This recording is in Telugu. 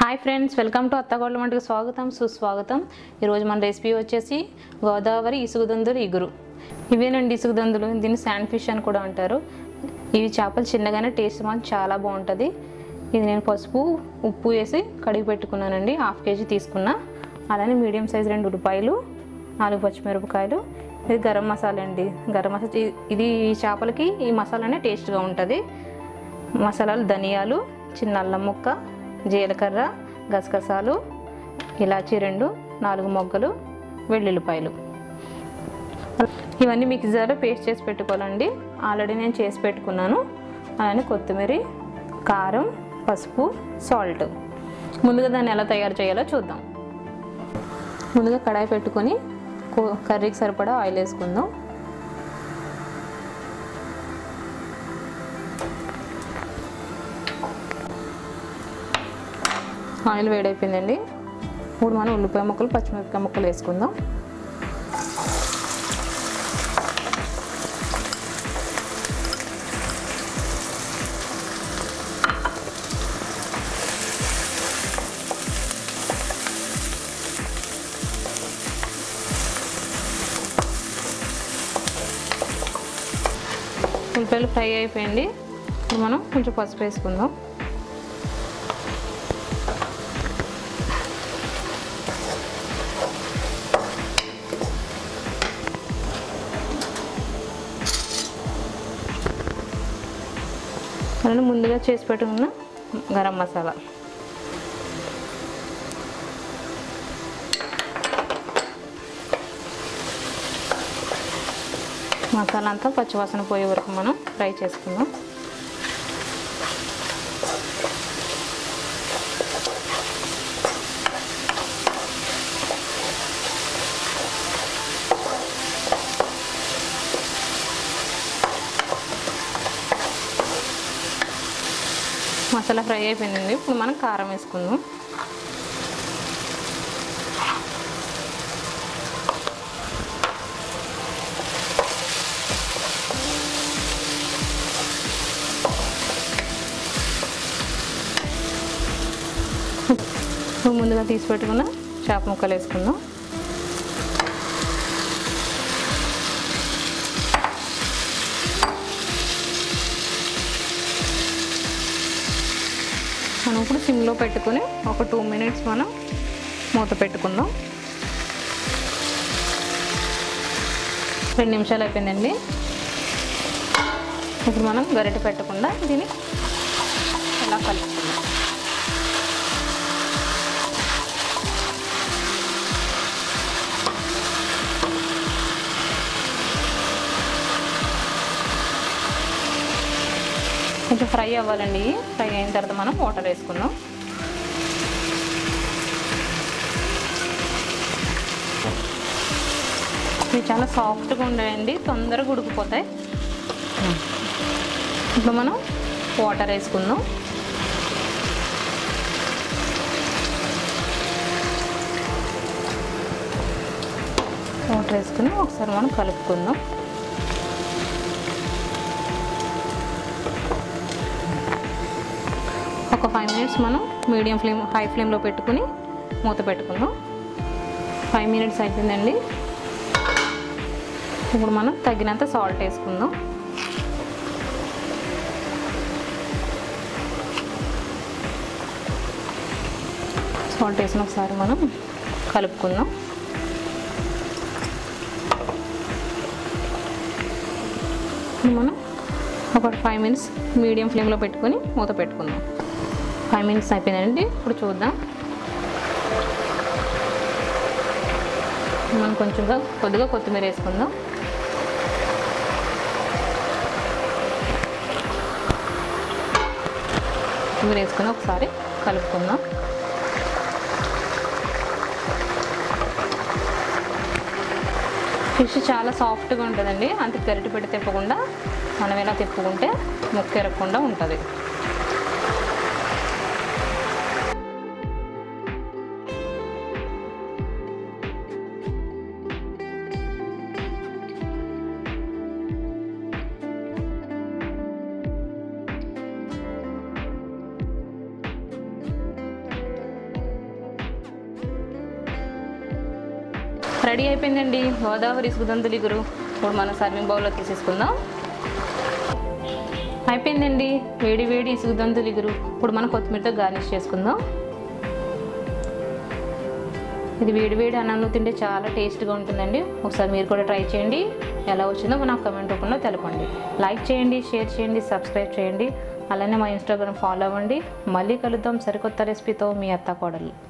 హాయ్ ఫ్రెండ్స్, వెల్కమ్ టు అత్తకోడలు వంటకి స్వాగతం సుస్వాగతం. ఈరోజు మన రెసిపీ వచ్చేసి గోదావరి ఇసుక దొందులు ఇగురు. ఇవేనండి ఇసుక దొందులు. దీన్ని శాండ్ ఫిష్ అని కూడా అంటారు. ఇవి చేపలు చిన్నగానే టేస్ట్ మాత్రం చాలా బాగుంటుంది. ఇది నేను పసుపు ఉప్పు వేసి కడిగి పెట్టుకున్నానండి. 1/2 kg తీసుకున్నా. అలానే మీడియం సైజ్ 2 ఉల్లిపాయలు, 4 పచ్చిమిరపకాయలు. ఇది గరం మసాలా అండి. గరం మసాలా ఇది ఈ చేపలకి ఈ మసాలానే టేస్ట్గా ఉంటుంది. మసాలాలు ధనియాలు, చిన్న అల్లం ముక్క, జీలకర్ర, గసగసాలు, ఇలాచీ 2, 4 మొగ్గలు, వెల్లుల్లిపాయలు. ఇవన్నీ మిక్సర్లో పేస్ట్ చేసి పెట్టుకోవాలండి. ఆల్రెడీ నేను చేసి పెట్టుకున్నాను. అలానే కొత్తిమీర, కారం, పసుపు, సాల్ట్. ముందుగా దాన్ని ఎలా తయారు చేయాలో చూద్దాం. ముందుగా కడాయి పెట్టుకొని కర్రీకి సరిపడా ఆయిల్ వేసుకుందాం. ఆయిల్ వేడైపోయిందండి. ఇప్పుడు మనం ఉల్లిపాయ ముక్కలు, పచ్చిమిరపకాయ ముక్కలు వేసుకుందాం. ఉల్లిపాయలు ఫ్రై అయిపోయింది. ఇప్పుడు మనం కొంచెం పసుపు వేసుకుందాం. అలానే ముందుగా చేసి పెట్టుకున్న గరం మసాలా, మసాలా అంతా పచ్చివాసన పోయే వరకు మనం ఫ్రై చేసుకుందాం. మసాలా ఫ్రై అయిపోయిందండి. ఇప్పుడు మనం కారం వేసుకుందాం. ముందుగా తీసి పెట్టుకున్న చేప ముక్కలు వేసుకుందాం. మనం ఇప్పుడు సిమ్లో పెట్టుకొని ఒక 2 minutes మనం మూత పెట్టుకుందాం. 2 నిమిషాలు అయిపోయిందండి. ఇప్పుడు మనం గరిటె పెట్టకుండా దీన్ని ఇలా కలుపుకుందాం. కొంచెం ఫ్రై అవ్వాలండి. ఫ్రై అయిన తర్వాత మనం వాటర్ వేసుకుందాం. ఇవి చాలా సాఫ్ట్గా ఉంటాయండి, తొందరగా ఉడికిపోతాయి. ఇప్పుడు మనం వాటర్ వేసుకుందాం. వాటర్ వేసుకుని ఒకసారి మనం కలుపుకుందాం. ఒక 5 minutes మనం మీడియం ఫ్లేమ్, హై ఫ్లేమ్లో పెట్టుకుని మూత పెట్టుకుందాం. 5 minutes అయిపోయిందండి. ఇప్పుడు మనం తగినంత సాల్ట్ వేసుకుందాం. సాల్ట్ వేసిన ఒకసారి మనం కలుపుకుందాం. మనం ఒక 5 minutes మీడియం ఫ్లేమ్లో పెట్టుకొని మూత పెట్టుకుందాం. 5 minutes అయిపోయిందండి. ఇప్పుడు చూద్దాం. మనం కొద్దిగా కొత్తిమీర వేసుకుందాం. కొత్తిమీర వేసుకుని ఒకసారి కలుపుకుందాం. ఫిష్ చాలా సాఫ్ట్గా ఉంటుందండి. అంత గరిటె పెట్టి తిప్పకుండా మనం ఇలా తిప్పుకుంటే ముక్క ఎరగకుండా ఉంటుంది. రెడీ అయిపోయిందండి గోదావరి ఇసుగుదొంతులు ఇగురు. ఇప్పుడు మనం సర్వింగ్ బౌల్లో తీసేసుకుందాం. అయిపోయిందండి వేడి వేడి ఇసుగుదొంతులు ఇగురు. ఇప్పుడు మనం కొత్తిమీరతో గార్నిష్ చేసుకుందాం. ఇది వేడి వేడి అన్నంలో తింటే చాలా టేస్ట్గా ఉంటుందండి. ఒకసారి మీరు కూడా ట్రై చేయండి. ఎలా వచ్చిందో నాకు కమెంట్ రూపంలో తెలపండి. లైక్ చేయండి, షేర్ చేయండి, సబ్స్క్రైబ్ చేయండి. అలానే మా ఇన్స్టాగ్రామ్ ఫాలో అవ్వండి. మళ్ళీ కలుద్దాం సరికొత్త రెసిపీతో. మీ అత్త కోడలు.